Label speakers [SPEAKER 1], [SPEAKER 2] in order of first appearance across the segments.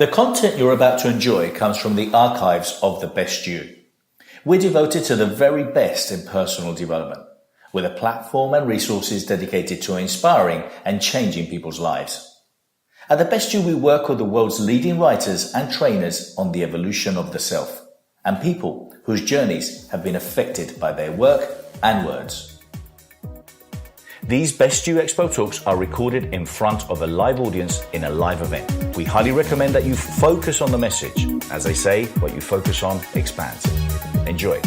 [SPEAKER 1] The content you're about to enjoy comes from the archives of The Best You. We're devoted to the very best in personal development, with a platform and resources dedicated to inspiring and changing people's lives. At The Best You, we work with the world's leading writers and trainers on the evolution of the self, and people whose journeys have been affected by their work and words. These Best You EXPO talks are recorded in front of a live audience in a live event. We highly recommend that you focus on the message. As they say, what you focus on expands. Enjoy.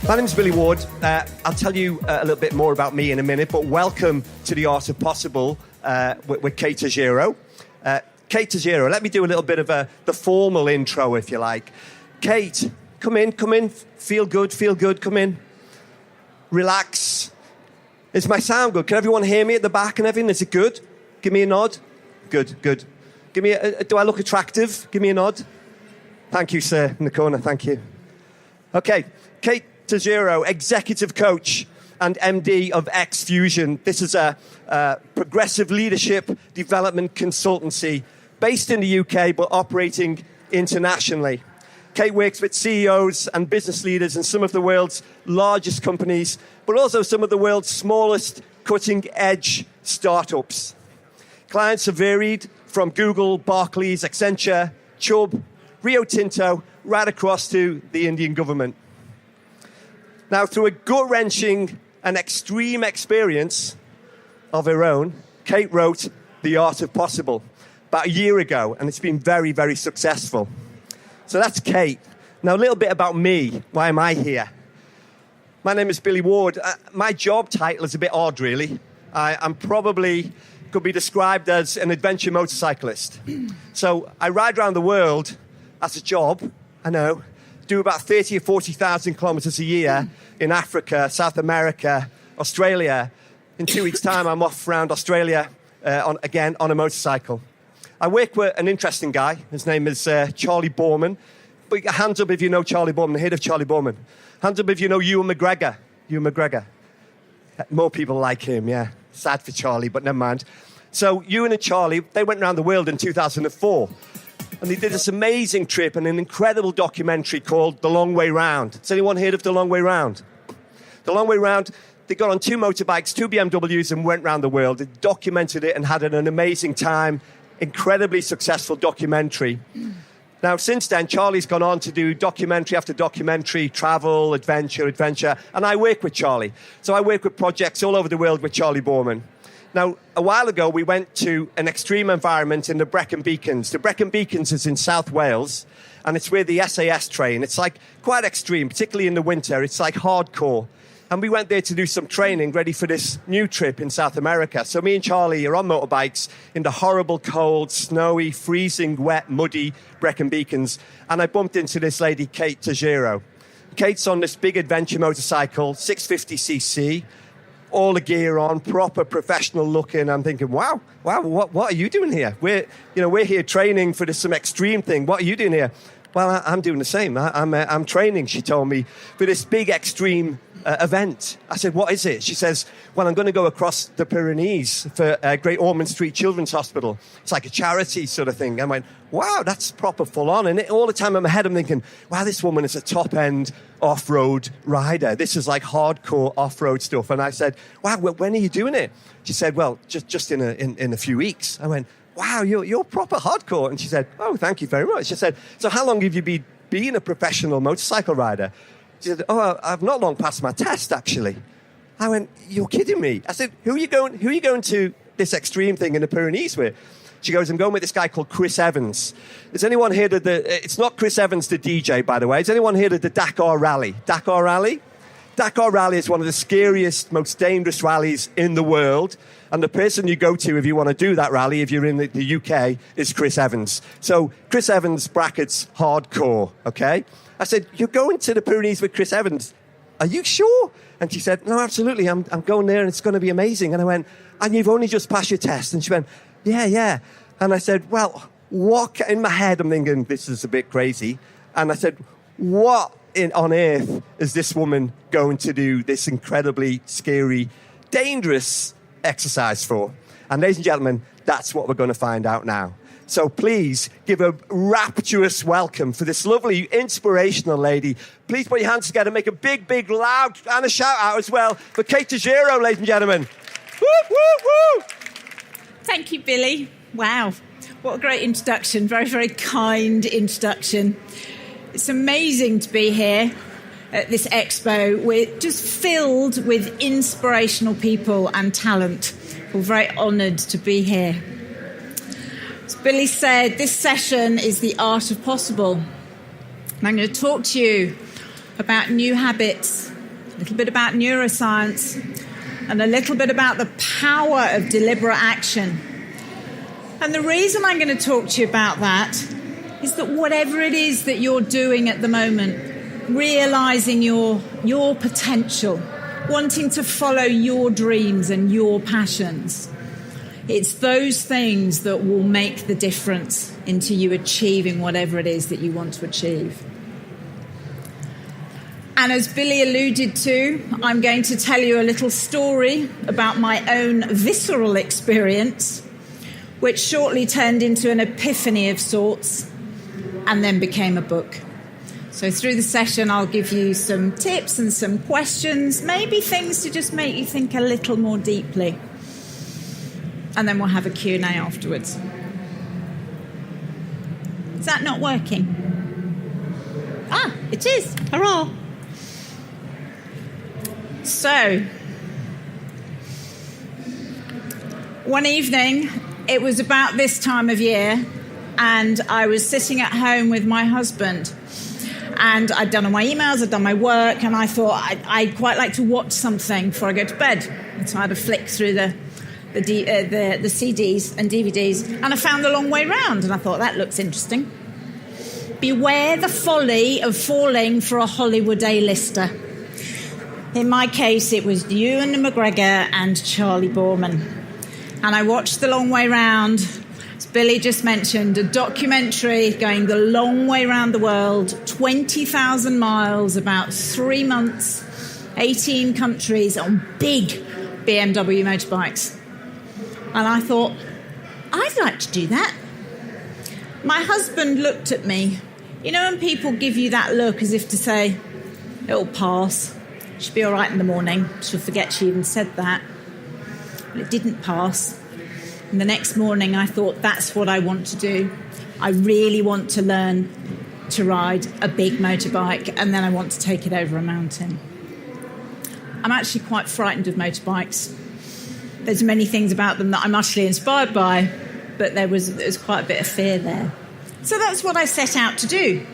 [SPEAKER 2] My name's Billy Ward. I'll tell you a little bit more about me in a minute, but welcome to The Art of Possible with Kate Tojeiro. Kate Tojeiro, let me do a little bit of the formal intro, if you like. Kate, come in. Feel good, come in. Relax. Is my sound good? Can everyone hear me at the back and everything? Is it good? Give me a nod. Good. Give me do I look attractive? Give me a nod. Thank you, sir, in the corner. Thank you. Okay, Kate Tojeiro, executive coach and MD of X Fusion. This is a progressive leadership development consultancy based in the UK but operating internationally. Kate works with CEOs and business leaders in some of the world's largest companies, but also some of the world's smallest cutting-edge startups. Clients are varied from Google, Barclays, Accenture, Chubb, Rio Tinto, right across to the Indian government. Now, through a gut-wrenching and extreme experience of her own, Kate wrote The Art of Possible about a year ago, and it's been very, very successful. So that's Kate. Now, a little bit about me. Why am I here? My name is Billy Ward. My job title is a bit odd, really. I'm probably could be described as an adventure motorcyclist. So I ride around the world as a job, I know, do about 30 or 40,000 kilometers a year in Africa, South America, Australia. In 2 weeks' time, I'm off around Australia on a motorcycle. I work with an interesting guy. His name is Charlie Borman. But hands up if you know Charlie Borman, the head of Charlie Borman. Hands up if you know Ewan McGregor. Ewan McGregor. More people like him, yeah. Sad for Charlie, but never mind. So Ewan and Charlie, they went around the world in 2004. And they did this amazing trip and an incredible documentary called The Long Way Round. Has anyone heard of The Long Way Round? The Long Way Round, they got on 2 motorbikes, 2 BMWs, and went around the world. They documented it and had an amazing time. Incredibly successful documentary. Now, since then, Charlie's gone on to do documentary after documentary, travel, adventure, and I work with Charlie. So I work with projects all over the world with Charlie Borman. Now, a while ago, we went to an extreme environment in the Brecon Beacons. The Brecon Beacons is in South Wales, and it's where the SAS train. It's like quite extreme, particularly in the winter. It's like hardcore. And we went there to do some training ready for this new trip in South America. So me and Charlie are on motorbikes in the horrible, cold, snowy, freezing, wet, muddy Brecon Beacons. And I bumped into this lady, Kate Tojeiro. Kate's on this big adventure motorcycle, 650cc, all the gear on, proper professional looking. I'm thinking, wow, what are you doing here? We're here training for some extreme thing. What are you doing here? Well, I'm doing the same. I'm training, she told me, for this big extreme event. I said, what is it? She says, well, I'm going to go across the Pyrenees for Great Ormond Street Children's Hospital. It's like a charity sort of thing. I went, wow, that's proper full on. And all the time in my head, I'm thinking, wow, this woman is a top-end off-road rider. This is like hardcore off-road stuff. And I said, wow, when are you doing it? She said, well, just in a few weeks. I went, wow, you're proper hardcore. And she said, oh, thank you very much. She said, so how long have you been a professional motorcycle rider? She said, oh, I've not long passed my test, actually. I went, you're kidding me. I said, who are you going to this extreme thing in the Pyrenees with? She goes, I'm going with this guy called Chris Evans. Has anyone heard of it's not Chris Evans, the DJ, by the way. Has anyone heard of the Dakar Rally? Dakar Rally? Dakar Rally is one of the scariest, most dangerous rallies in the world. And the person you go to if you want to do that rally, if you're in the UK, is Chris Evans. So Chris Evans brackets hardcore, okay? I said, you're going to the Pyrenees with Chris Evans. Are you sure? And she said, no, absolutely. I'm going there and it's going to be amazing. And I went, and you've only just passed your test? And she went, yeah. And I said, well, in my head, I'm thinking, this is a bit crazy. And I said, what on earth is this woman going to do this incredibly scary, dangerous exercise for? And ladies and gentlemen, that's what we're going to find out now. So please give a rapturous welcome for this lovely, inspirational lady. Please put your hands together, make a big, big, loud, and a shout out as well for Kate Tojeiro, ladies and gentlemen. Woo, woo, woo!
[SPEAKER 3] Thank you, Billy. Wow, what a great introduction. Very, very kind introduction. It's amazing to be here at this expo. We're just filled with inspirational people and talent. We're very honoured to be here. As Billy said, this session is the art of possible. And I'm going to talk to you about new habits, a little bit about neuroscience, and a little bit about the power of deliberate action. And the reason I'm going to talk to you about that is that whatever it is that you're doing at the moment, realising your potential, wanting to follow your dreams and your passions, it's those things that will make the difference into you achieving whatever it is that you want to achieve. And as Billy alluded to, I'm going to tell you a little story about my own visceral experience, which shortly turned into an epiphany of sorts and then became a book. So through the session, I'll give you some tips and some questions, maybe things to just make you think a little more deeply. And then we'll have a Q&A afterwards. Is that not working? Ah, it is. Hurrah. So, one evening, it was about this time of year, and I was sitting at home with my husband. And I'd done all my emails, I'd done my work, and I thought I'd quite like to watch something before I go to bed. And so I had a flick through the CDs and DVDs, and I found The Long Way Round, and I thought, that looks interesting. Beware the folly of falling for a Hollywood A-lister. In my case, it was Ewan McGregor and Charlie Borman. And I watched The Long Way Round. As Billy just mentioned, a documentary going the long way around the world, 20,000 miles, about 3 months, 18 countries on big BMW motorbikes. And I thought, I'd like to do that. My husband looked at me. You know when people give you that look as if to say, it'll pass, she'll be all right in the morning, she'll forget she even said that. But it didn't pass. And the next morning I thought, that's what I want to do. I really want to learn to ride a big motorbike, and then I want to take it over a mountain. I'm actually quite frightened of motorbikes. There's many things about them that I'm utterly inspired by, but there was quite a bit of fear there. So that's what I set out to do.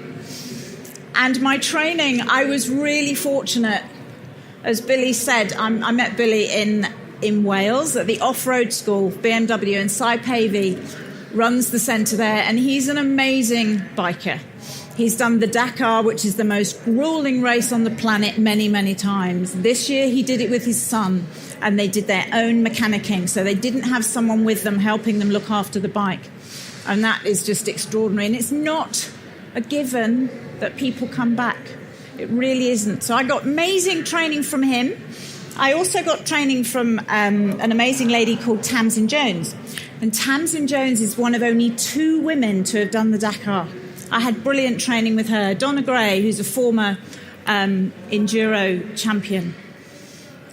[SPEAKER 3] And my training, I was really fortunate. As Billy said, I met Billy in Wales at the off-road school, BMW, and Cy Pavey runs the centre there, and he's an amazing biker. He's done the Dakar, which is the most gruelling race on the planet, many, many times. This year he did it with his son, and they did their own mechanicking, so they didn't have someone with them helping them look after the bike. And that is just extraordinary. And it's not a given that people come back. It really isn't. So I got amazing training from him. I also got training from an amazing lady called Tamsin Jones. And Tamsin Jones is one of only 2 women to have done the Dakar. I had brilliant training with her. Donna Gray, who's a former enduro champion.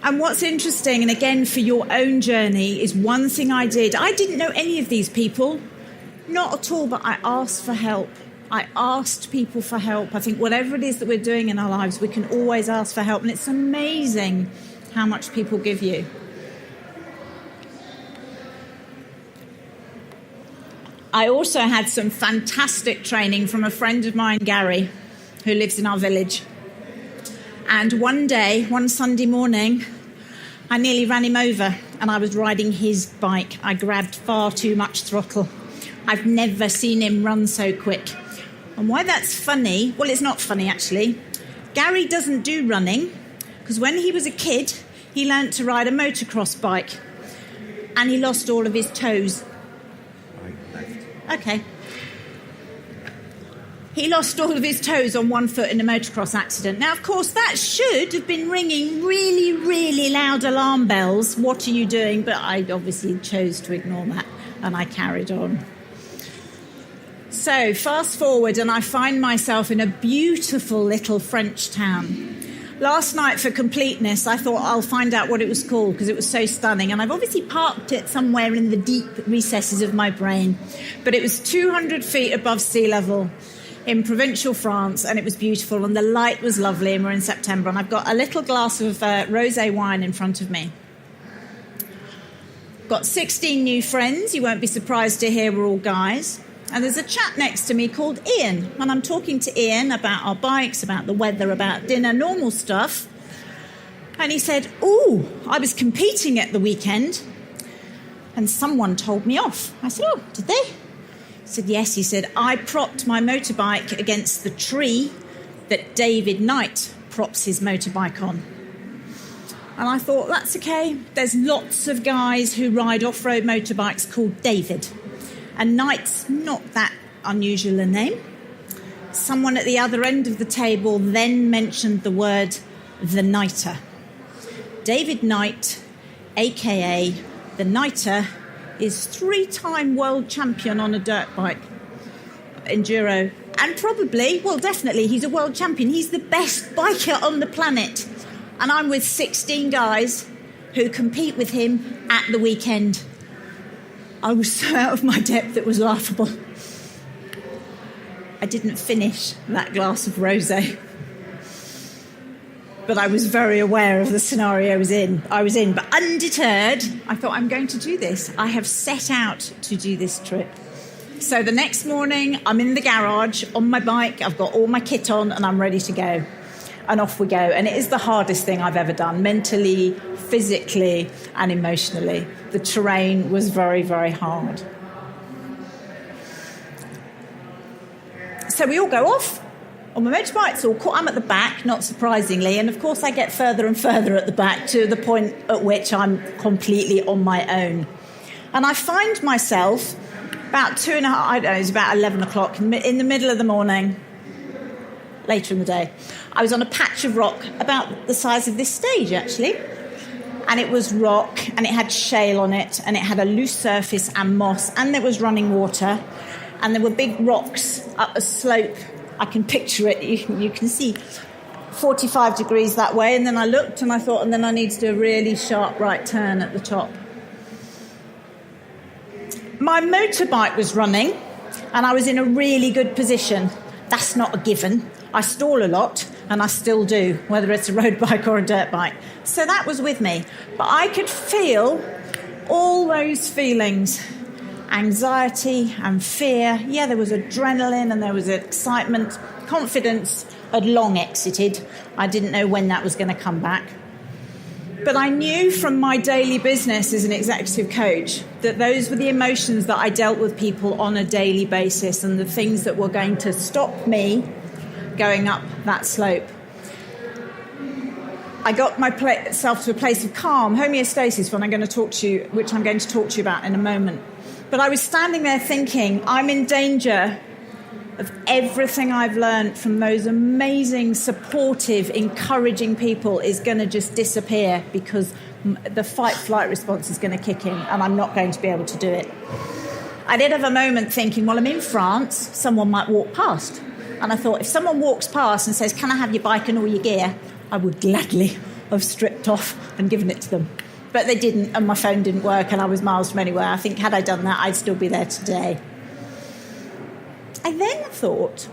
[SPEAKER 3] And what's interesting, and again for your own journey, is one thing I did. I didn't know any of these people, not at all, but I asked for help. I asked people for help. I think whatever it is that we're doing in our lives, we can always ask for help. And it's amazing how much people give you. I also had some fantastic training from a friend of mine, Gary, who lives in our village. And one day, one Sunday morning, I nearly ran him over, and I was riding his bike. I grabbed far too much throttle. I've never seen him run so quick. And why that's funny, well, it's not funny, actually. Gary doesn't do running, because when he was a kid, he learnt to ride a motocross bike, and he lost all of his toes. Okay. He lost all of his toes on one foot in a motocross accident. Now, of course, that should have been ringing really, really loud alarm bells. What are you doing? But I obviously chose to ignore that, and I carried on. So, fast forward, and I find myself in a beautiful little French town. Last night, for completeness, I thought I'll find out what it was called because it was so stunning. And I've obviously parked it somewhere in the deep recesses of my brain. But it was 200 feet above sea level in provincial France, and it was beautiful. And the light was lovely, and we're in September. And I've got a little glass of rosé wine in front of me. Got 16 new friends. You won't be surprised to hear we're all guys. And there's a chap next to me called Ian. And I'm talking to Ian about our bikes, about the weather, about dinner, normal stuff. And he said, "Oh, I was competing at the weekend and someone told me off." I said, "Oh, did they?" He said, "Yes." He said, "I propped my motorbike against the tree that David Knight props his motorbike on." And I thought, that's okay. There's lots of guys who ride off-road motorbikes called David. And Knight's not that unusual a name. Someone at the other end of the table then mentioned the word the Knighter. David Knight, a.k.a. the Knighter, is 3-time world champion on a dirt bike, enduro. And probably, well, definitely, he's a world champion. He's the best biker on the planet. And I'm with 16 guys who compete with him at the weekend. I was so out of my depth, it was laughable. I didn't finish that glass of rosé. But I was very aware of the scenario I was in. But undeterred, I thought, I'm going to do this. I have set out to do this trip. So the next morning, I'm in the garage on my bike. I've got all my kit on and I'm ready to go. And off we go. And it is the hardest thing I've ever done, mentally, physically, and emotionally. The terrain was very, very hard. So we all go off on my motorbikes, I'm at the back, not surprisingly. And of course, I get further and further at the back to the point at which I'm completely on my own. And I find myself about it was about 11 o'clock in the middle of the morning, later in the day. I was on a patch of rock about the size of this stage, actually. And it was rock, and it had shale on it, and it had a loose surface and moss, and there was running water, and there were big rocks up a slope. I can picture it. You can see 45 degrees that way. And then I looked, and I thought, and then I need to do a really sharp right turn at the top. My motorbike was running, and I was in a really good position. That's not a given. I stall a lot, and I still do, whether it's a road bike or a dirt bike. So that was with me. But I could feel all those feelings, anxiety and fear. Yeah, there was adrenaline and there was excitement. Confidence had long exited. I didn't know when that was going to come back. But I knew from my daily business as an executive coach that those were the emotions that I dealt with people on a daily basis and the things that were going to stop me going up that slope. I got myself to a place of calm, homeostasis, which I'm going to talk to you about in a moment. But I was standing there thinking, I'm in danger of everything I've learned from those amazing, supportive, encouraging people is going to just disappear because the fight-flight response is going to kick in and I'm not going to be able to do it. I did have a moment thinking, well, I'm in France, someone might walk past. And I thought, if someone walks past and says, can I have your bike and all your gear? I would gladly have stripped off and given it to them. But they didn't, and my phone didn't work, and I was miles from anywhere. I think had I done that, I'd still be there today. I then thought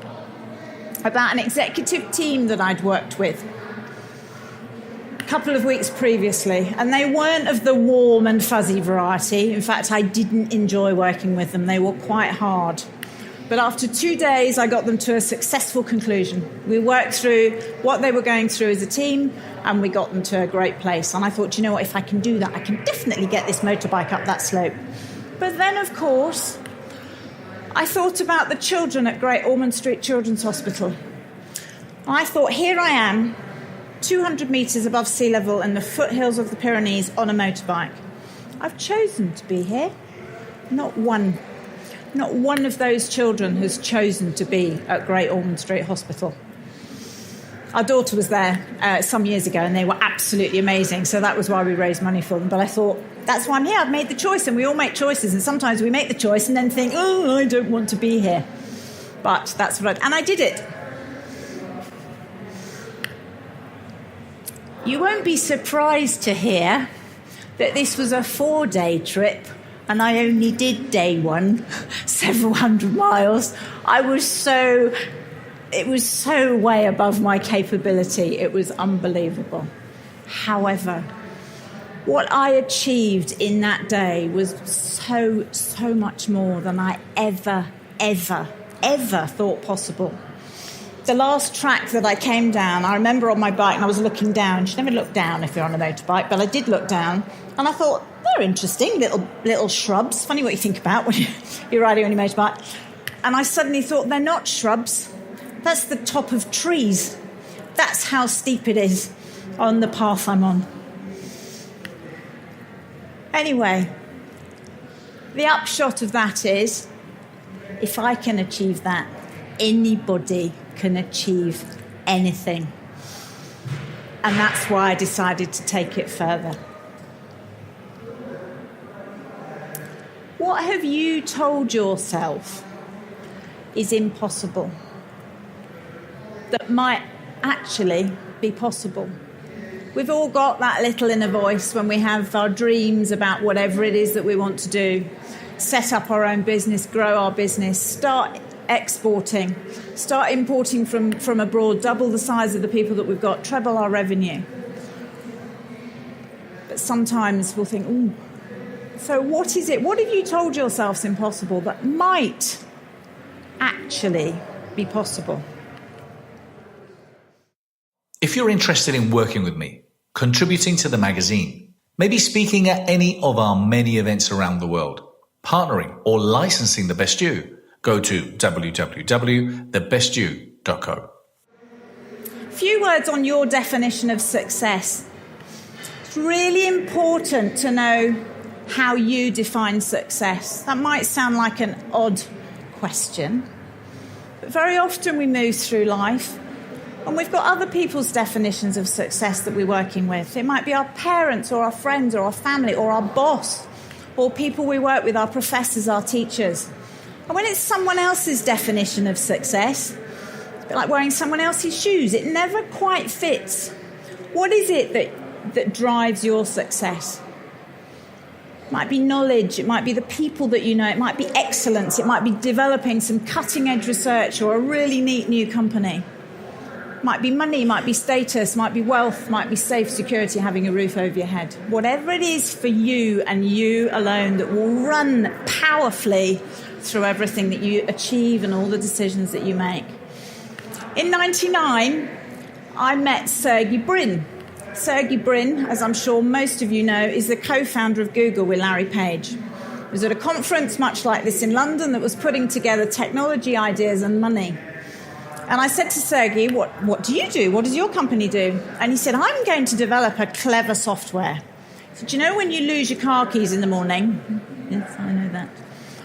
[SPEAKER 3] about an executive team that I'd worked with a couple of weeks previously, and they weren't of the warm and fuzzy variety. In fact, I didn't enjoy working with them. They were quite hard. But after 2 days, I got them to a successful conclusion. We worked through what they were going through as a team, and we got them to a great place. And I thought, you know what, if I can do that, I can definitely get this motorbike up that slope. But then, of course, I thought about the children at Great Ormond Street Children's Hospital. I thought, here I am, 200 metres above sea level in the foothills of the Pyrenees on a motorbike. I've chosen to be here, not one. Not one of those children has chosen to be at Great Ormond Street Hospital. Our daughter was there some years ago, and they were absolutely amazing, so that was why we raised money for them. But I thought, that's why I'm here. I've made the choice, and we all make choices, and sometimes we make the choice and then think, oh, I don't want to be here. But that's what and I did it. You won't be surprised to hear that this was a 4-day trip, and I only did day one, several hundred miles. It was so way above my capability. It was unbelievable. However, what I achieved in that day was so much more than I ever thought possible. The last track that I came down, I remember on my bike, and I was looking down. You should never look down if you're on a motorbike, but I did look down, and I thought, they're interesting, little shrubs. Funny what you think about when you're riding on your motorbike. And I suddenly thought, they're not shrubs. That's the top of trees. That's how steep it is on the path I'm on. Anyway, the upshot of that is, if I can achieve that, anybody can achieve anything. And that's why I decided to take it further. What have you told yourself is impossible that might actually be possible? We've all got that little inner voice when we have our dreams about whatever it is that we want to do, set up our own business, grow our business, start exporting, start importing from abroad, double the size of the people that we've got, treble our revenue. But sometimes we'll think, ooh, so what is it? What have you told yourselves impossible that might actually be possible?
[SPEAKER 1] If you're interested in working with me, contributing to the magazine, maybe speaking at any of our many events around the world, partnering or licensing The Best You, go to www.thebestyou.co.
[SPEAKER 3] Few words on your definition of success. It's really important to know how you define success. That might sound like an odd question, but very often we move through life and we've got other people's definitions of success that we're working with. It might be our parents or our friends or our family or our boss or people we work with, our professors, our teachers. And when it's someone else's definition of success, it's a bit like wearing someone else's shoes. It never quite fits. What is it that drives your success? It might be knowledge, it might be the people that you know, it might be excellence, it might be developing some cutting-edge research or a really neat new company. It might be money, it might be status, it might be wealth, it might be safe security, having a roof over your head. Whatever it is for you and you alone that will run powerfully through everything that you achieve and all the decisions that you make. In '99, I met Sergey Brin. Sergey Brin, as I'm sure most of you know, is the co-founder of Google with Larry Page. It was at a conference much like this in London that was putting together technology ideas and money. And I said to Sergey, what do you do? What does your company do? And he said, I'm going to develop a clever software. I said, do you know when you lose your car keys in the morning? Yes, I know that.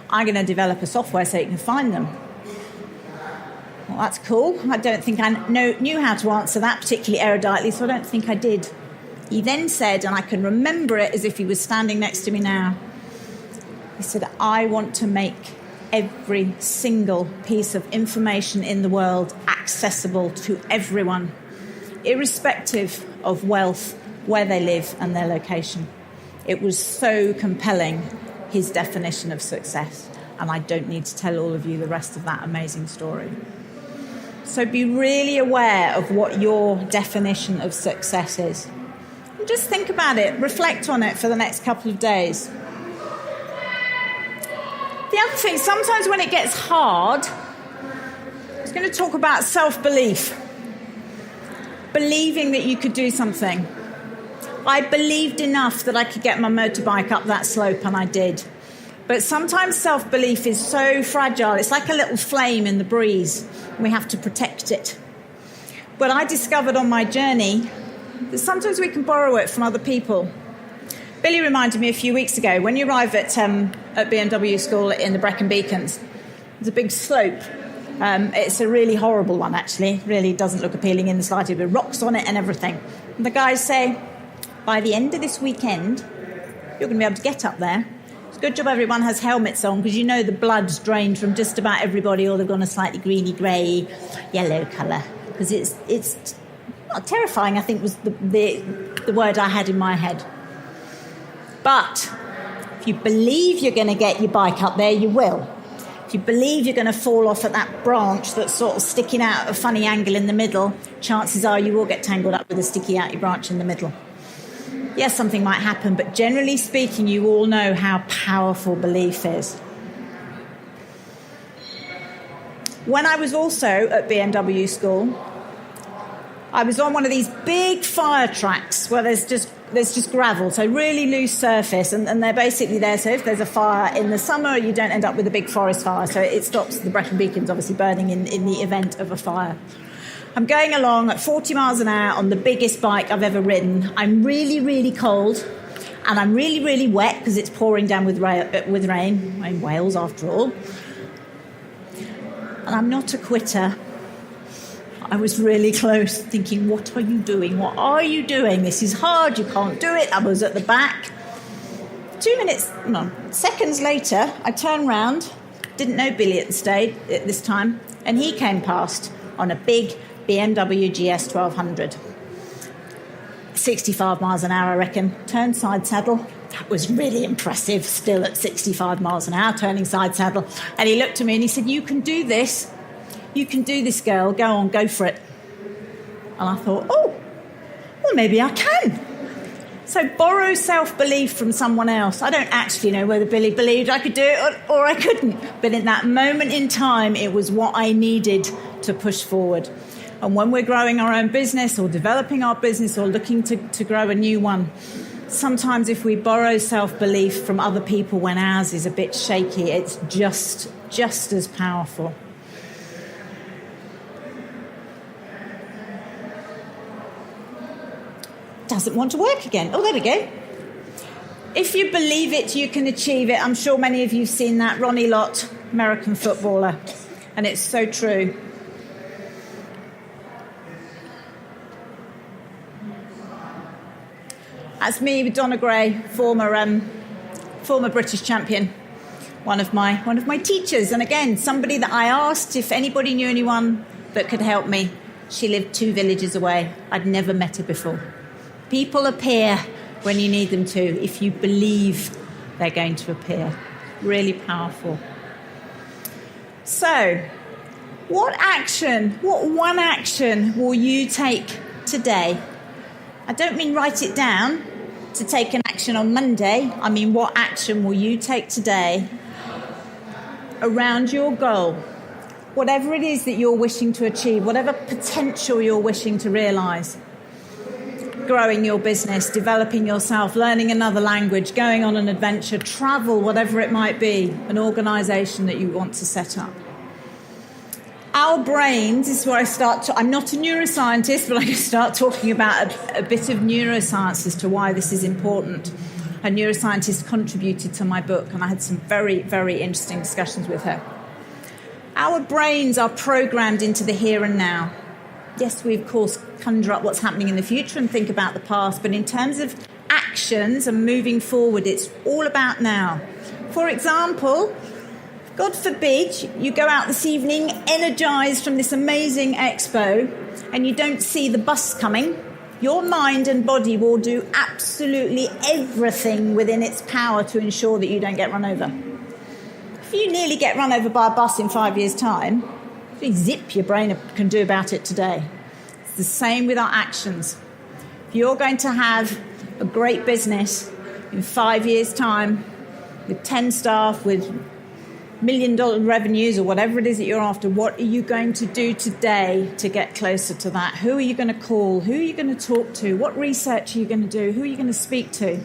[SPEAKER 3] I'm going to develop a software so you can find them. Well, that's cool. I don't think I knew how to answer that particularly eruditely, so I don't think I did. He then said, and I can remember it as if he was standing next to me now, he said, I want to make every single piece of information in the world accessible to everyone, irrespective of wealth, where they live and their location. It was so compelling, his definition of success, and I don't need to tell all of you the rest of that amazing story. So be really aware of what your definition of success is. And just think about it, reflect on it for the next couple of days. The other thing, sometimes when it gets hard, I was going to talk about self-belief. Believing that you could do something. I believed enough that I could get my motorbike up that slope, and I did. But sometimes self-belief is so fragile. It's like a little flame in the breeze. We have to protect it. But I discovered on my journey that sometimes we can borrow it from other people. Billy reminded me a few weeks ago, when you arrive at at BMW school in the Brecon Beacons. It's a big slope. It's a really horrible one, actually. Really doesn't look appealing in the slightest, with rocks on it and everything. And the guys say, by the end of this weekend, you're going to be able to get up there. It's a good job everyone has helmets on, because you know the blood's drained from just about everybody, or they've gone a slightly greeny, grey, yellow colour. Because it's not terrifying, I think, was the word I had in my head. But if you believe you're going to get your bike up there, you will. If you believe you're going to fall off at that branch that's sort of sticking out at a funny angle in the middle, chances are you will get tangled up with a sticky outy branch in the middle. Yes, something might happen, but generally speaking, you all know how powerful belief is. When I was also at BMW school, I was on one of these big fire tracks where there's just gravel, so really loose surface, and they're basically there so if there's a fire in the summer, you don't end up with a big forest fire, so it stops the Brecon Beacons obviously burning in the event of a fire. I'm going along at 40 miles an hour on the biggest bike I've ever ridden. I'm really, really cold, and I'm really, really wet because it's pouring down with rain. I'm in Wales, after all. And I'm not a quitter. I was really close, thinking, what are you doing? What are you doing? This is hard. You can't do it. I was at the back. Seconds later, I turned round. Didn't know Billy at this time, and he came past on a big BMW GS 1200. 65 miles an hour, I reckon. Turned side saddle. That was really impressive, still at 65 miles an hour, turning side saddle. And he looked at me and he said, you can do this. You can do this, girl. Go on, go for it. And I thought, well, maybe I can. So borrow self-belief from someone else. I don't actually know whether Billy believed I could do it or I couldn't. But in that moment in time, it was what I needed to push forward. And when we're growing our own business or developing our business or looking to grow a new one, sometimes if we borrow self-belief from other people when ours is a bit shaky, it's just as powerful. Doesn't want to work again. Oh, there we go. If you believe it, you can achieve it. I'm sure many of you have seen that. Ronnie Lott, American footballer. And it's so true. That's me with Donna Gray, former British champion, one of my teachers. And again, somebody that I asked if anybody knew anyone that could help me. She lived 2 villages away. I'd never met her before. People appear when you need them to, if you believe they're going to appear. Really powerful. So, what one action will you take today? I don't mean write it down to take an action on Monday. I mean, what action will you take today around your goal? Whatever it is that you're wishing to achieve, whatever potential you're wishing to realise. Growing your business, developing yourself, learning another language, going on an adventure, travel, whatever it might be, an organisation that you want to set up. Our brains is where I start I'm not a neuroscientist, but I can start talking about a bit of neuroscience as to why this is important. A neuroscientist contributed to my book, and I had some very, very interesting discussions with her. Our brains are programmed into the here and now. Yes, we, of course, conjure up what's happening in the future and think about the past, but in terms of actions and moving forward, it's all about now. For example, God forbid you go out this evening energised from this amazing expo and you don't see the bus coming. Your mind and body will do absolutely everything within its power to ensure that you don't get run over. If you nearly get run over by a bus in 5 years' time, zip your brain can do about it today. It's the same with our actions. If you're going to have a great business in 5 years' time with 10 staff, with $1 million revenues or whatever it is that you're after, what are you going to do today to get closer to that? Who are you going to call? Who are you going to talk to? What research are you going to do? Who are you going to speak to?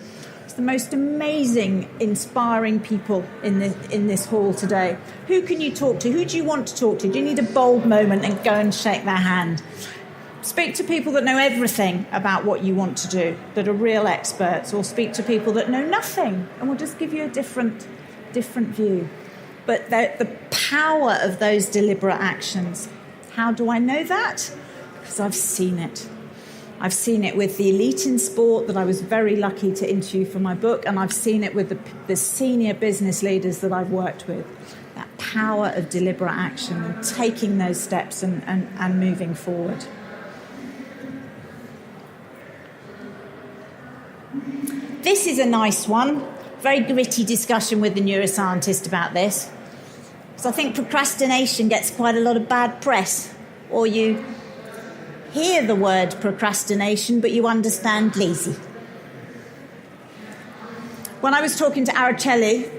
[SPEAKER 3] It's the most amazing, inspiring people in this hall today. Who can you talk to? Who do you want to talk to? Do you need a bold moment and go and shake their hand? Speak to people that know everything about what you want to do, that are real experts, or speak to people that know nothing and will just give you a different different view. But the power of those deliberate actions. How do I know that? Because I've seen it. I've seen it with the elite in sport that I was very lucky to interview for my book, and I've seen it with the senior business leaders that I've worked with. That power of deliberate action and taking those steps and moving forward. This is a nice one. Very gritty discussion with the neuroscientist about this. So I think procrastination gets quite a lot of bad press. Or you hear the word procrastination, but you understand lazy. When I was talking to Araceli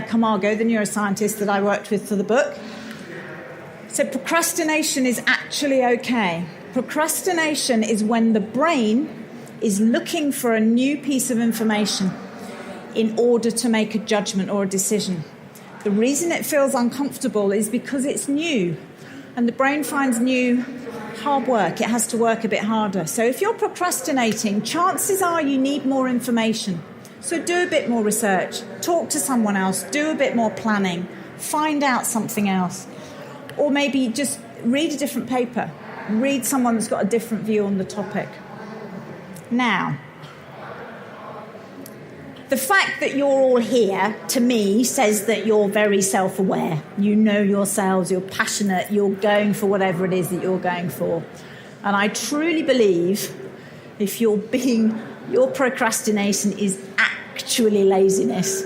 [SPEAKER 3] Camargo, the neuroscientist that I worked with for the book, said procrastination is actually okay. Procrastination is when the brain is looking for a new piece of information in order to make a judgment or a decision. The reason it feels uncomfortable is because it's new, and the brain finds new hard work. It has to work a bit harder. So if you're procrastinating, chances are you need more information. So do a bit more research, talk to someone else, do a bit more planning, find out something else, or maybe just read a different paper, read someone that's got a different view on the topic. Now, the fact that you're all here, to me, says that you're very self-aware. You know yourselves, you're passionate, you're going for whatever it is that you're going for. And I truly believe if your procrastination is actually laziness,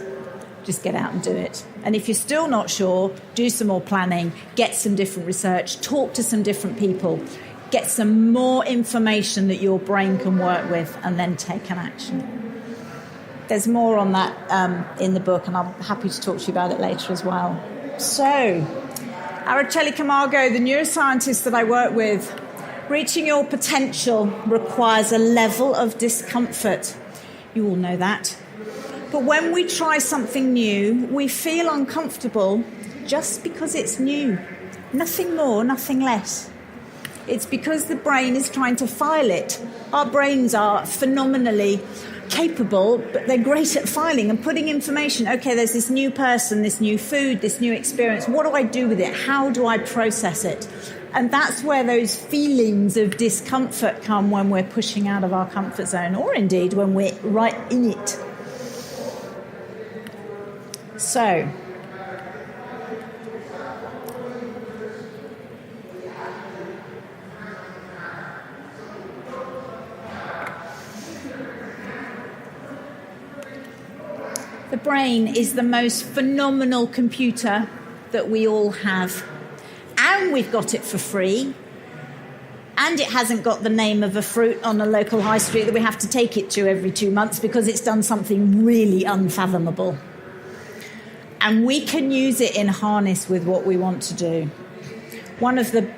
[SPEAKER 3] just get out and do it. And if you're still not sure, do some more planning, get some different research, talk to some different people, get some more information that your brain can work with, and then take an action. There's more on that in the book, and I'm happy to talk to you about it later as well. So, Araceli Camargo, the neuroscientist that I work with, reaching your potential requires a level of discomfort. You all know that. But when we try something new, we feel uncomfortable just because it's new. Nothing more, nothing less. It's because the brain is trying to file it. Our brains are phenomenally capable, but they're great at filing and putting information. Okay, there's this new person, this new food, this new experience. What do I do with it? How do I process it? And that's where those feelings of discomfort come when we're pushing out of our comfort zone, or indeed when we're right in it. So, the brain is the most phenomenal computer that we all have. And we've got it for free. And it hasn't got the name of a fruit on a local high street that we have to take it to every 2 months because it's done something really unfathomable. And we can use it in harness with what we want to do. One of the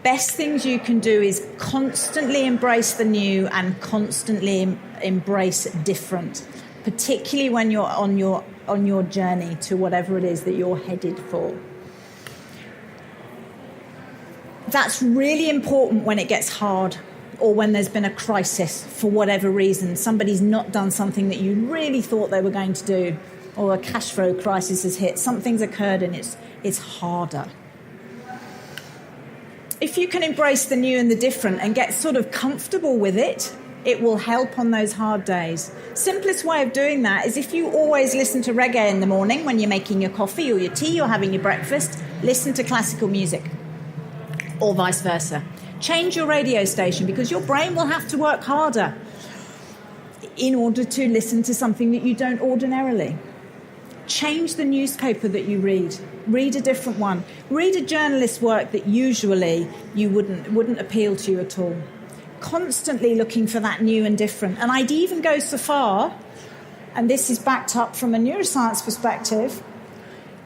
[SPEAKER 3] best things you can do is constantly embrace the new and constantly embrace different, particularly when you're on your journey to whatever it is that you're headed for. That's really important when it gets hard or when there's been a crisis for whatever reason. Somebody's not done something that you really thought they were going to do, or a cash flow crisis has hit. Something's occurred and it's harder. If you can embrace the new and the different and get sort of comfortable with it, it will help on those hard days. Simplest way of doing that is if you always listen to reggae in the morning when you're making your coffee or your tea or having your breakfast, listen to classical music, or vice versa. Change your radio station because your brain will have to work harder in order to listen to something that you don't ordinarily. Change the newspaper that you read. Read a different one. Read a journalist's work that usually you wouldn't appeal to you at all. Constantly looking for that new and different. And I'd even go so far, and this is backed up from a neuroscience perspective,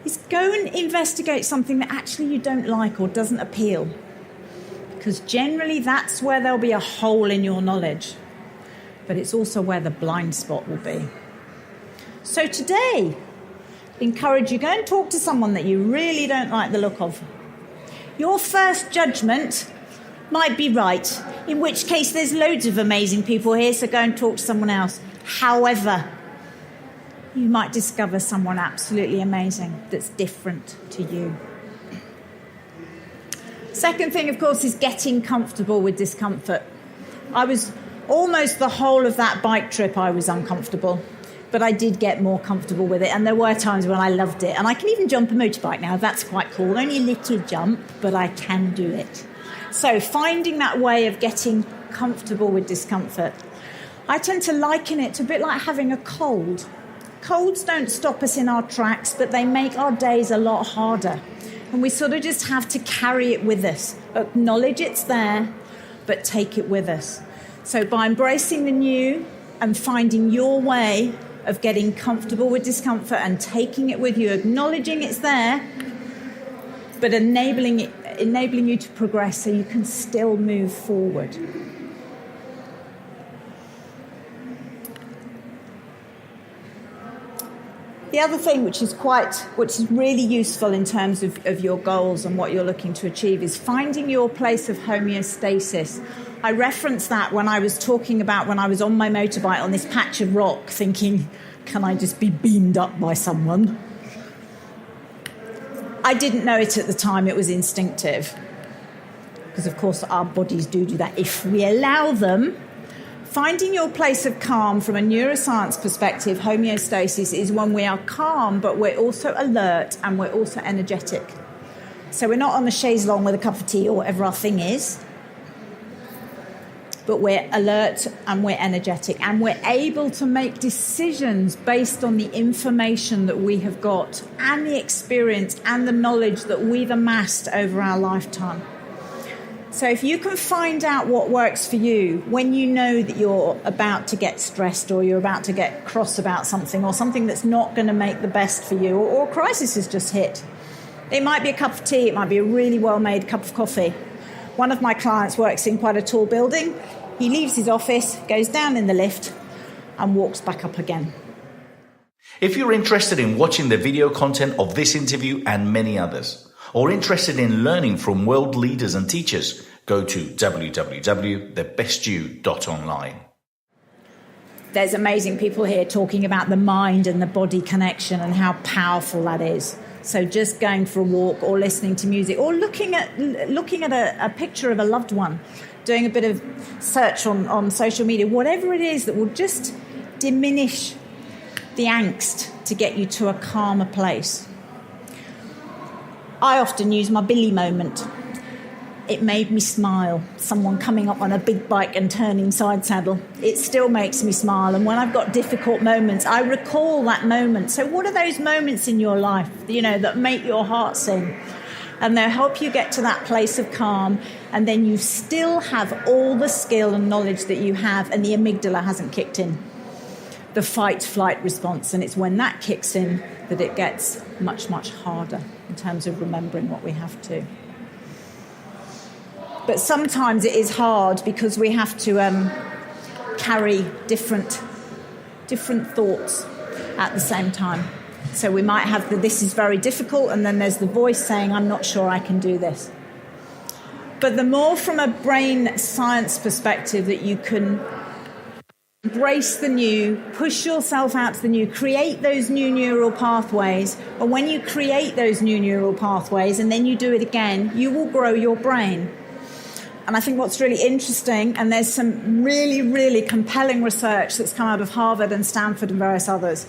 [SPEAKER 3] is go and investigate something that actually you don't like or doesn't appeal. Because generally that's where there'll be a hole in your knowledge. But it's also where the blind spot will be. So today, encourage you, go and talk to someone that you really don't like the look of. Your first judgment might be right, in which case there's loads of amazing people here, so go and talk to someone else. However, you might discover someone absolutely amazing that's different to you. Second thing, of course, is getting comfortable with discomfort. I was almost the whole of that bike trip, I was uncomfortable, but I did get more comfortable with it. And there were times when I loved it. And I can even jump a motorbike now. That's quite cool. Only a little jump, but I can do it. So finding that way of getting comfortable with discomfort. I tend to liken it to a bit like having a cold. Colds don't stop us in our tracks, but they make our days a lot harder. And we sort of just have to carry it with us. Acknowledge it's there, but take it with us. So by embracing the new and finding your way of getting comfortable with discomfort and taking it with you, acknowledging it's there, but enabling you to progress so you can still move forward. The other thing which is really useful in terms of your goals and what you're looking to achieve is finding your place of homeostasis. I referenced that when I was talking about when I was on my motorbike on this patch of rock thinking, can I just be beamed up by someone? I didn't know it at the time, it was instinctive. Because of course our bodies do that if we allow them. Finding your place of calm from a neuroscience perspective, homeostasis, is when we are calm, but we're also alert and we're also energetic. So we're not on the chaise longue with a cup of tea or whatever our thing is, but we're alert and we're energetic and we're able to make decisions based on the information that we have got and the experience and the knowledge that we've amassed over our lifetime. So if you can find out what works for you when you know that you're about to get stressed or you're about to get cross about something or something that's not going to make the best for you or a crisis has just hit. It might be a cup of tea, it might be a really well-made cup of coffee. One of my clients works in quite a tall building. He leaves his office, goes down in the lift and walks back up again.
[SPEAKER 1] If you're interested in watching the video content of this interview and many others, or interested in learning from world leaders and teachers, go to www.thebestyou.online.
[SPEAKER 3] There's amazing people here talking about the mind and the body connection and how powerful that is. So just going for a walk or listening to music or looking at a picture of a loved one, doing a bit of search on social media, whatever it is that will just diminish the angst to get you to a calmer place. I often use my Billy moment. It made me smile. Someone coming up on a big bike and turning side saddle. It still makes me smile. And when I've got difficult moments, I recall that moment. So what are those moments in your life, that make your heart sing? And they'll help you get to that place of calm. And then you still have all the skill and knowledge that you have, and the amygdala hasn't kicked in. The fight-flight response. And it's when that kicks in that it gets much, much harder in terms of remembering what we have to. But sometimes it is hard because we have to carry different thoughts at the same time. So we might have this is very difficult, and then there's the voice saying, I'm not sure I can do this. But the more from a brain science perspective that you can embrace the new, push yourself out to the new, create those new neural pathways. And when you create those new neural pathways and then you do it again, you will grow your brain. And I think what's really interesting, and there's some really, really compelling research that's come out of Harvard and Stanford and various others,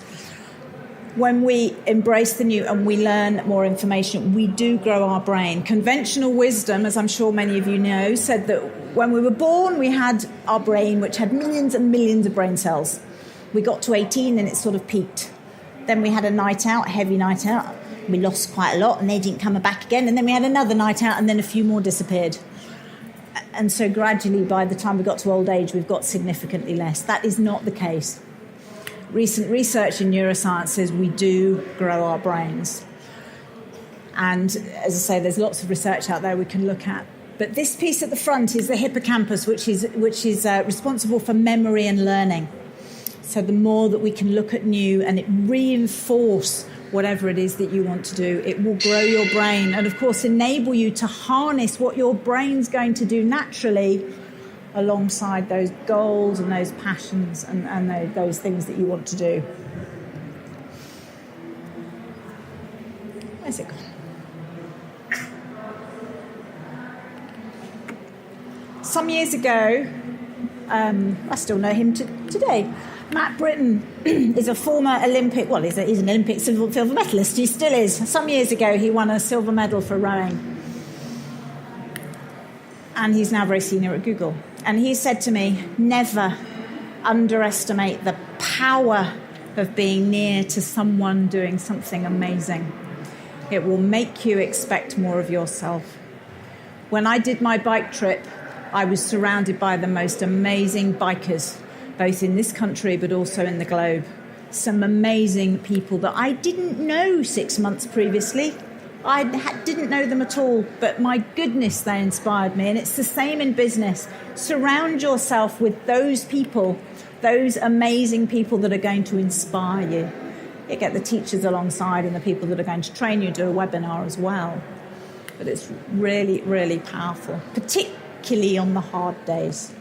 [SPEAKER 3] when we embrace the new and we learn more information, we do grow our brain. Conventional wisdom, as I'm sure many of you know, said that when we were born, we had our brain, which had millions and millions of brain cells. We got to 18 and it sort of peaked. Then we had a night out, a heavy night out. We lost quite a lot and they didn't come back again. And then we had another night out and then a few more disappeared. And so gradually, by the time we got to old age, we've got significantly less. That is not the case. Recent research in neuroscience says we do grow our brains. And as I say, there's lots of research out there we can look at. But this piece at the front is the hippocampus, which is responsible for memory and learning. So the more that we can look at new and it reinforce whatever it is that you want to do, it will grow your brain and, of course, enable you to harness what your brain's going to do naturally alongside those goals and those passions and those things that you want to do. some years ago, I still know him today. Matt Britton is a former Olympic, well, he's an Olympic silver medalist. He still is. Some years ago, he won a silver medal for rowing. And he's now very senior at Google. And he said to me, never underestimate the power of being near to someone doing something amazing. It will make you expect more of yourself. When I did my bike trip, I was surrounded by the most amazing bikers, both in this country but also in the globe. Some amazing people that I didn't know 6 months previously. I didn't know them at all, but my goodness, they inspired me. And it's the same in business. Surround yourself with those people, those amazing people that are going to inspire you. You get the teachers alongside and the people that are going to train you, do a webinar as well. But it's really, really powerful, particularly on the hard days.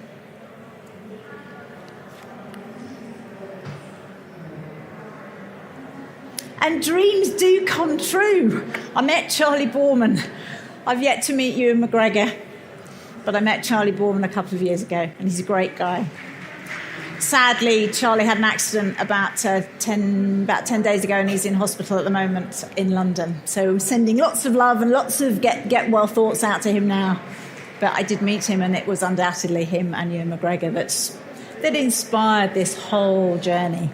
[SPEAKER 3] And dreams do come true. I met Charlie Borman. I've yet to meet Ewan McGregor, but I met Charlie Borman a couple of years ago, and he's a great guy. Sadly, Charlie had an accident about 10 days ago, and he's in hospital at the moment in London. So sending lots of love and lots of get well thoughts out to him now. But I did meet him, and it was undoubtedly him and Ewan McGregor that inspired this whole journey.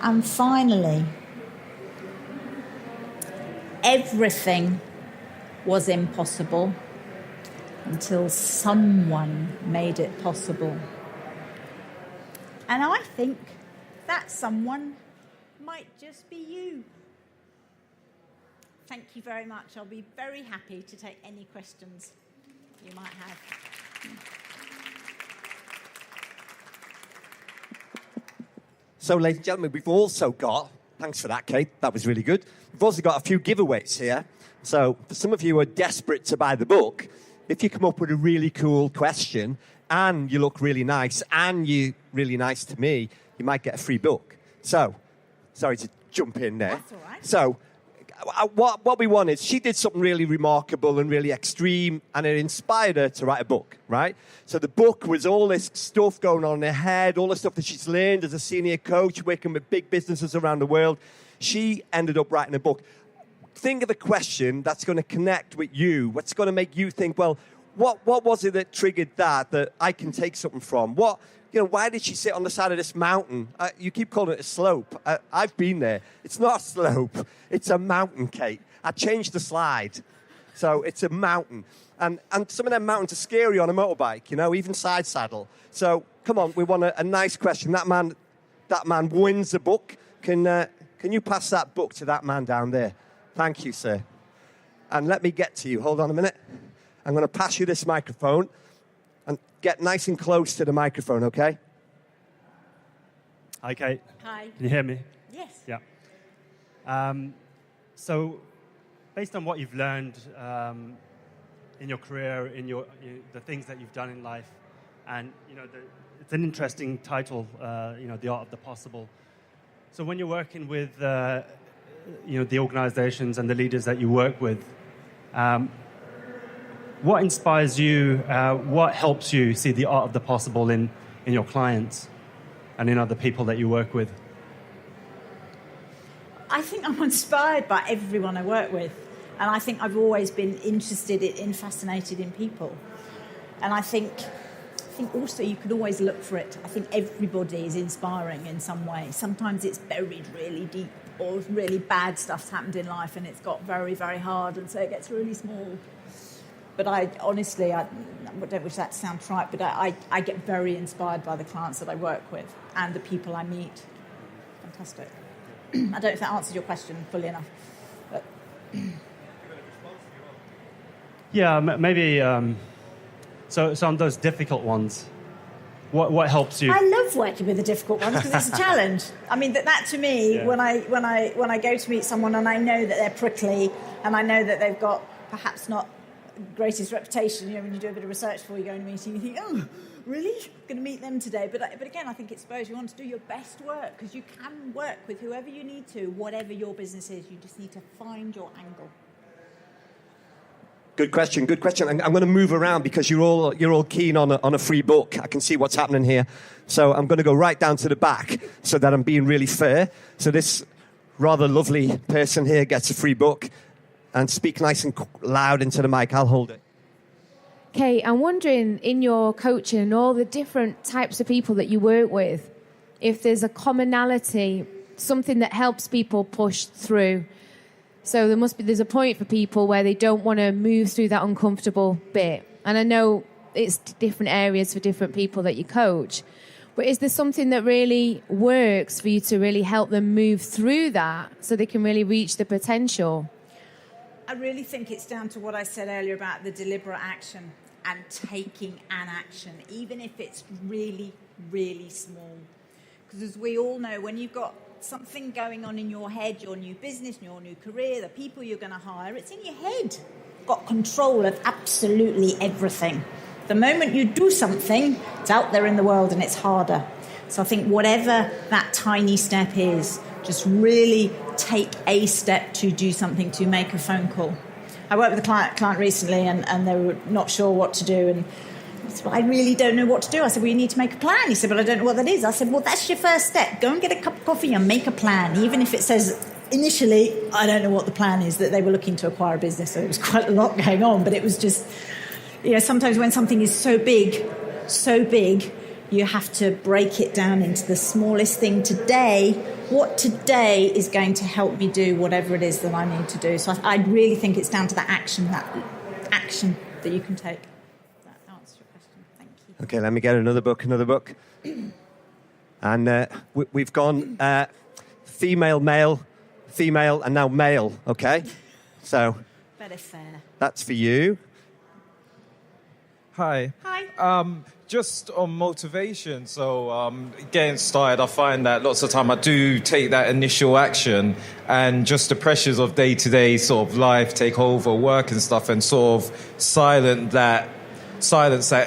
[SPEAKER 3] And finally, everything was impossible until someone made it possible. And I think that someone might just be you. Thank you very much. I'll be very happy to take any questions you might have.
[SPEAKER 2] So, ladies and gentlemen, we've also got, thanks for that, Kate, that was really good. We've also got a few giveaways here. So, for some of you who are desperate to buy the book, if you come up with a really cool question and you look really nice and you're really nice to me, you might get a free book. So, sorry to jump in there.
[SPEAKER 3] That's all right.
[SPEAKER 2] So, what we want is, she did something really remarkable and really extreme, and it inspired her to write a book, right? So the book was all this stuff going on in her head, all the stuff that she's learned as a senior coach, working with big businesses around the world. She ended up writing a book. Think of a question that's going to connect with you, what's going to make you think, well, what was it that triggered that I can take something from? Why did she sit on the side of this mountain? You keep calling it a slope. I've been there. It's not a slope. It's a mountain, Kate. I changed the slide. So it's a mountain. And some of them mountains are scary on a motorbike, even side saddle. So come on, we want a nice question. That man wins the book. Can you pass that book to that man down there? Thank you, sir. And let me get to you. Hold on a minute. I'm going to pass you this microphone. And get nice and close to the microphone, okay?
[SPEAKER 4] Hi, Kate.
[SPEAKER 3] Hi.
[SPEAKER 4] Can you hear me?
[SPEAKER 3] Yes.
[SPEAKER 4] Yeah. So, based on what you've learned in your career, the things that you've done in life, and it's an interesting title, The Art of the Possible. So, when you're working with the organizations and the leaders that you work with, what inspires you? What helps you see the art of the possible in your clients and in other people that you work with?
[SPEAKER 3] I think I'm inspired by everyone I work with. And I think I've always been interested in, fascinated in people. And I think also you can always look for it. I think everybody is inspiring in some way. Sometimes it's buried really deep, or really bad stuff's happened in life and it's got very, very hard, and so it gets really small. But I honestly don't wish that to sound trite, but I get very inspired by the clients that I work with and the people I meet. Fantastic. I don't know if that answers your question fully enough. But
[SPEAKER 4] Yeah, maybe. So on those difficult ones, what helps you?
[SPEAKER 3] I love working with the difficult ones because it's a challenge. I mean, that to me,
[SPEAKER 4] Yeah.
[SPEAKER 3] when I go to meet someone and I know that they're prickly and I know that they've got perhaps not greatest reputation, when you do a bit of research before you go to a meeting, you think, oh, really? I'm going to meet them today. But again, I think it's suppose you want to do your best work, because you can work with whoever you need to, whatever your business is. You just need to find your angle.
[SPEAKER 2] Good question. Good question. I'm going to move around because you're all keen on a free book. I can see what's happening here, so I'm going to go right down to the back so that I'm being really fair. So this rather lovely person here gets a free book, and speak nice and loud into the mic. I'll hold it.
[SPEAKER 5] Kate, I'm wondering, in your coaching and all the different types of people that you work with, if there's a commonality, something that helps people push through. So there's a point for people where they don't want to move through that uncomfortable bit. And I know it's different areas for different people that you coach. But is there something that really works for you to really help them move through that so they can really reach the potential?
[SPEAKER 3] I really think it's down to what I said earlier about the deliberate action and taking an action, even if it's really, really small. Because as we all know, when you've got something going on in your head, your new business, your new career, the people you're going to hire, it's in your head. You've got control of absolutely everything. The moment you do something, it's out there in the world and it's harder. So I think whatever that tiny step is, just really take a step to do something, to make a phone call. I worked with a client recently and they were not sure what to do, and he said, well, I really don't know what to do. I said, well, you need to make a plan. He said, well, I don't know what that is. I said, well, that's your first step. Go and get a cup of coffee and make a plan, even if it says initially, I don't know what the plan is, that they were looking to acquire a business. So there was quite a lot going on, but it was just, sometimes when something is so big, you have to break it down into the smallest thing today. What today is going to help me do whatever it is that I need to do? So I really think it's down to that action that you can take. That answers your question. Thank you.
[SPEAKER 2] Okay, let me get another book. And we've gone female, male, female, and now male, okay? So
[SPEAKER 3] Very fair.
[SPEAKER 2] that's for you.
[SPEAKER 6] Hi.
[SPEAKER 3] Hi.
[SPEAKER 6] Just on motivation, so getting started, I find that lots of time I do take that initial action, and just the pressures of day-to-day sort of life take over work and stuff, and sort of silence that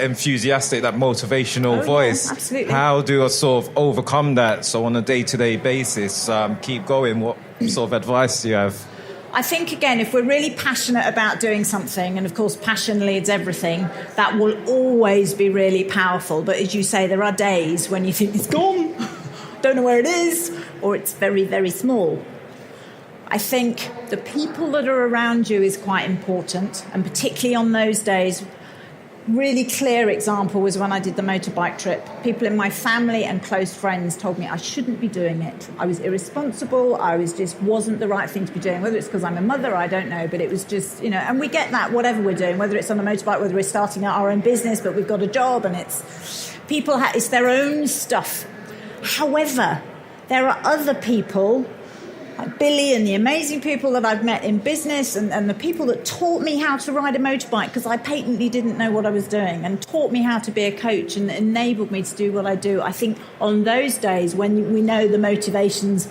[SPEAKER 6] enthusiastic, that motivational voice.
[SPEAKER 3] Yeah, absolutely.
[SPEAKER 6] How do I sort of overcome that? So on a day-to-day basis, keep going. What sort of advice do you have?
[SPEAKER 3] I think, again, if we're really passionate about doing something, and of course passion leads everything, that will always be really powerful. But as you say, there are days when you think it's gone, don't know where it is, or it's very, very small. I think the people that are around you is quite important, and particularly on those days. Really clear example was when I did the motorbike trip. People in my family and close friends told me I shouldn't be doing it. I was irresponsible. Wasn't the right thing to be doing. Whether it's because I'm a mother, I don't know. But it was just, and we get that whatever we're doing, whether it's on a motorbike, whether we're starting our own business, but we've got a job and it's their own stuff. However, there are other people, like Billy and the amazing people that I've met in business and the people that taught me how to ride a motorbike because I patently didn't know what I was doing, and taught me how to be a coach and enabled me to do what I do. I think on those days when we know the motivation's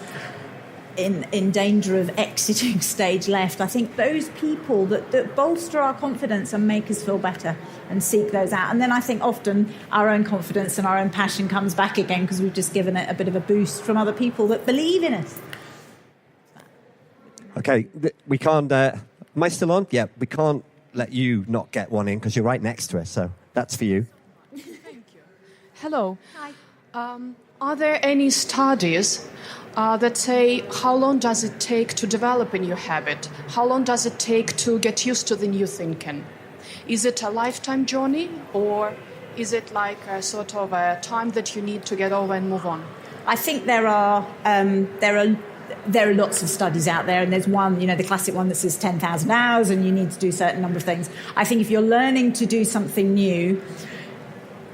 [SPEAKER 3] in danger of exiting stage left, I think those people that bolster our confidence and make us feel better and seek those out. And then I think often our own confidence and our own passion comes back again because we've just given it a bit of a boost from other people that believe in us.
[SPEAKER 2] Okay, we can't... am I still on? Yeah, we can't let you not get one in because you're right next to us, so that's for you.
[SPEAKER 7] Thank you. Hello. Hi. Are there any studies that say how long does it take to develop a new habit? How long does it take to get used to the new thinking? Is it a lifetime journey, or is it like a sort of a time that you need to get over and move on?
[SPEAKER 3] I think there are lots of studies out there, and there's one, the classic one that says 10,000 hours and you need to do a certain number of things. I think if you're learning to do something new,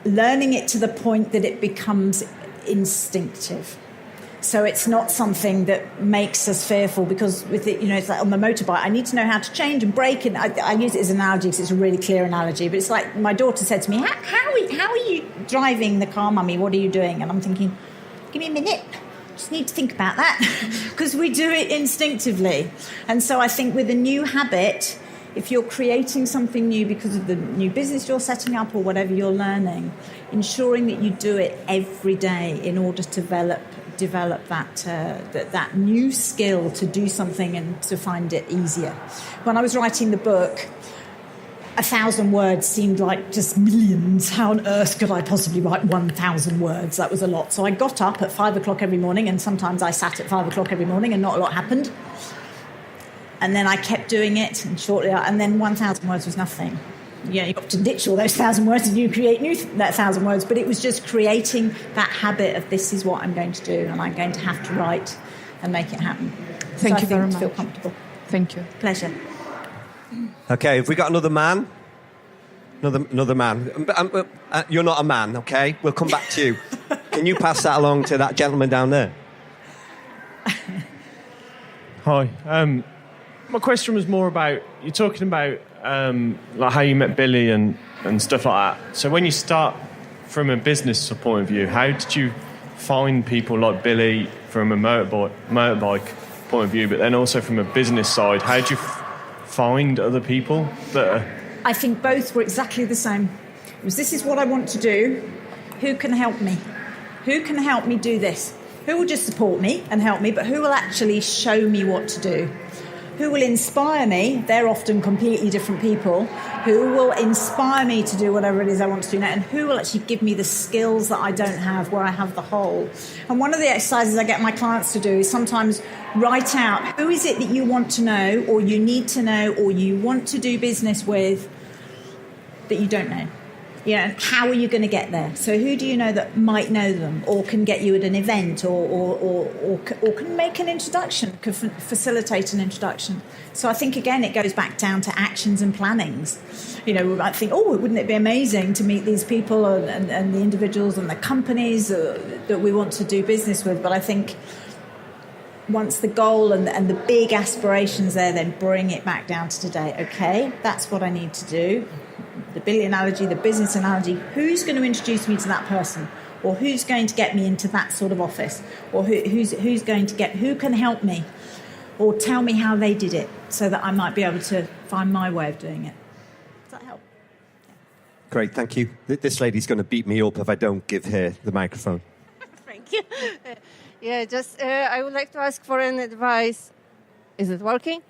[SPEAKER 3] learning it to the point that it becomes instinctive. So it's not something that makes us fearful, because with it, it's like on the motorbike, I need to know how to change and brake. And I use it as an analogy because it's a really clear analogy. But it's like my daughter said to me, how are you driving the car, Mummy? What are you doing? And I'm thinking, give me a minute. Just need to think about that because we do it instinctively. And so I think with a new habit, if you're creating something new because of the new business you're setting up or whatever you're learning, ensuring that you do it every day in order to develop that new skill to do something and to find it easier. When I was writing the book, 1,000 words seemed like just millions. How on earth could I possibly write 1,000 words? That was a lot. So I got up at 5 o'clock every morning, and sometimes I sat at 5 o'clock every morning and not a lot happened. And then I kept doing it, and then 1,000 words was nothing. You know, you got to ditch all those 1,000 words and you create that 1,000 words. But it was just creating that habit of this is what I'm going to do, and I'm going to have to write and make it happen.
[SPEAKER 7] Thank you very
[SPEAKER 3] much.
[SPEAKER 7] much.
[SPEAKER 3] Feel comfortable.
[SPEAKER 7] Thank you.
[SPEAKER 3] Pleasure.
[SPEAKER 2] Okay, have we got another man? Another man. You're not a man, okay? We'll come back to you. Can you pass that along to that gentleman down there?
[SPEAKER 8] Hi. My question was more about, you're talking about like how you met Billy and stuff like that. So when you start from a business point of view, how did you find people like Billy from a motorbike point of view, but then also from a business side? How did you find other people that are...
[SPEAKER 3] I think both were exactly the same. It was, this is what I want to do. Who can help me? Who can help me do this? Who will just support me and help me, but who will actually show me what to do? Who will inspire me? They're often completely different people. Who will inspire me to do whatever it is I want to do now? And who will actually give me the skills that I don't have, where I have the whole? And one of the exercises I get my clients to do is sometimes write out, who is it that you want to know, or you need to know, or you want to do business with that you don't know? Yeah, and how are you going to get there? So who do you know that might know them, or can get you at an event, or can make an introduction, can facilitate an introduction? So I think, again, it goes back down to actions and plannings. You know, we might think, oh, wouldn't it be amazing to meet these people and the individuals and the companies that we want to do business with? But I think once the goal and the big aspirations there, then bring it back down to today. Okay, that's what I need to do. The Billy analogy, the business analogy, who's going to introduce me to that person? Or who's going to get me into that sort of office? Or who's going to who can help me? Or tell me how they did it so that I might be able to find my way of doing it. Does that help? Yeah.
[SPEAKER 2] Great, thank you. This lady's going to beat me up if I don't give her the microphone.
[SPEAKER 9] Thank you. Yeah, just I would like to ask for an advice. Is it working?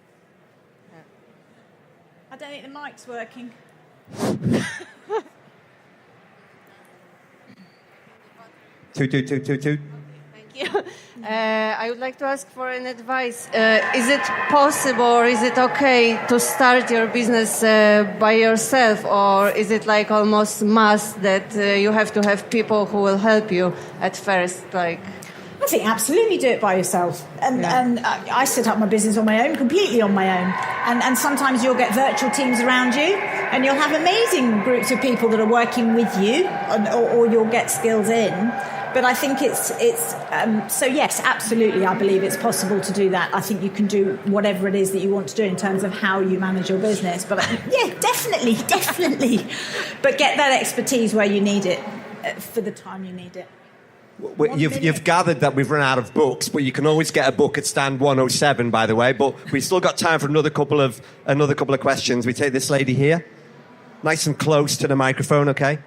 [SPEAKER 3] I don't think the mic's working.
[SPEAKER 2] Two.
[SPEAKER 9] Thank you. I would like to ask for an advice. Is it possible, or is it okay to start your business by yourself, or is it like almost must that you have to have people who will help you at first, like?
[SPEAKER 3] I think absolutely do it by yourself. And I set up my business on my own, completely on my own. And sometimes you'll get virtual teams around you, and you'll have amazing groups of people that are working with you, or you'll get skills in. But I think it's so yes, absolutely. I believe it's possible to do that. I think you can do whatever it is that you want to do in terms of how you manage your business. But yeah, definitely. But get that expertise where you need it for the time you need it.
[SPEAKER 2] You've gathered that we've run out of books, but you can always get a book at stand 107, by the way. But we've still got time for another couple of questions. We take this lady here, nice and close to the microphone, okay?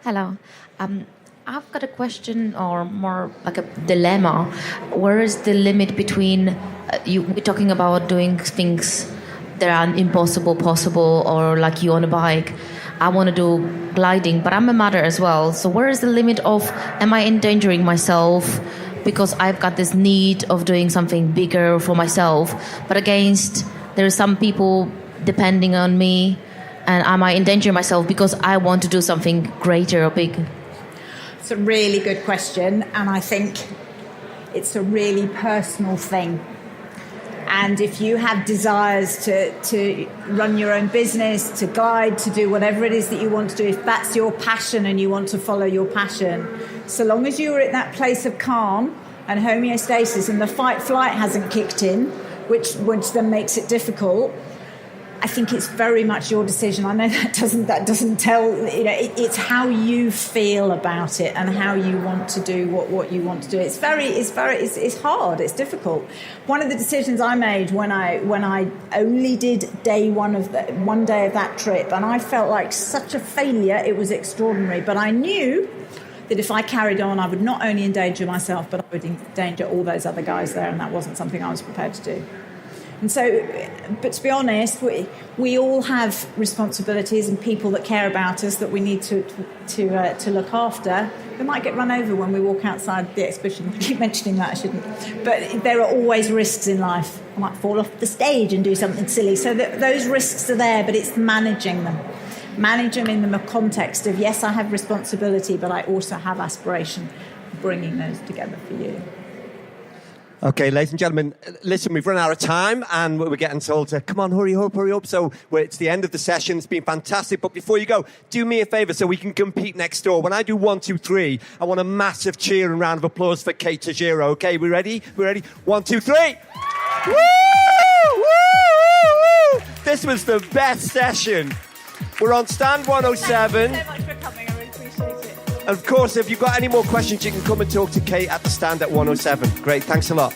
[SPEAKER 10] Hello. I've got a question, or more like a dilemma. Where is the limit between we're talking about doing things that are impossible, possible, or like you on a bike. I want to do gliding, but I'm a mother as well. So where is the limit of, am I endangering myself because I've got this need of doing something bigger for myself, but against there are some people depending on me, and am I endangering myself because I want to do something greater or big?
[SPEAKER 3] It's a really good question, and I think it's a really personal thing. And if you have desires to run your own business, to guide, to do whatever it is that you want to do, if that's your passion and you want to follow your passion, so long as you are at that place of calm and homeostasis and the fight-flight hasn't kicked in, which then makes it difficult, I think it's very much your decision. I know that doesn't tell, it's how you feel about it and how you want to do what you want to do. It's hard, it's difficult. One of the decisions I made when I only did one day of that trip, and I felt like such a failure, it was extraordinary, but I knew that if I carried on, I would not only endanger myself, but I would endanger all those other guys there, and that wasn't something I was prepared to do. And so, but to be honest, we all have responsibilities and people that care about us that we need to look after. We might get run over when we walk outside the exhibition. I keep mentioning that, I shouldn't. But there are always risks in life. I might fall off the stage and do something silly. So those risks are there, but it's managing them. Manage them in the context of, yes, I have responsibility, but I also have aspiration, bringing those together for you.
[SPEAKER 2] Okay, ladies and gentlemen, listen, we've run out of time and we're getting told to, come on, hurry up. So it's the end of the session. It's been fantastic. But before you go, do me a favour so we can compete next door. When I do 1, 2, 3, I want a massive cheer and round of applause for Kate Tojeiro. Okay, we ready? 1, 2, 3. Woo! Woo! Woo! This was the best session. We're on stand 107.
[SPEAKER 3] Thank you so much for coming. I really appreciate it.
[SPEAKER 2] Of course, if you've got any more questions, you can come and talk to Kate at the stand at 107. Great, thanks a lot.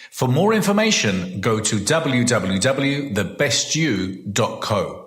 [SPEAKER 1] For more information, go to www.thebestyou.co.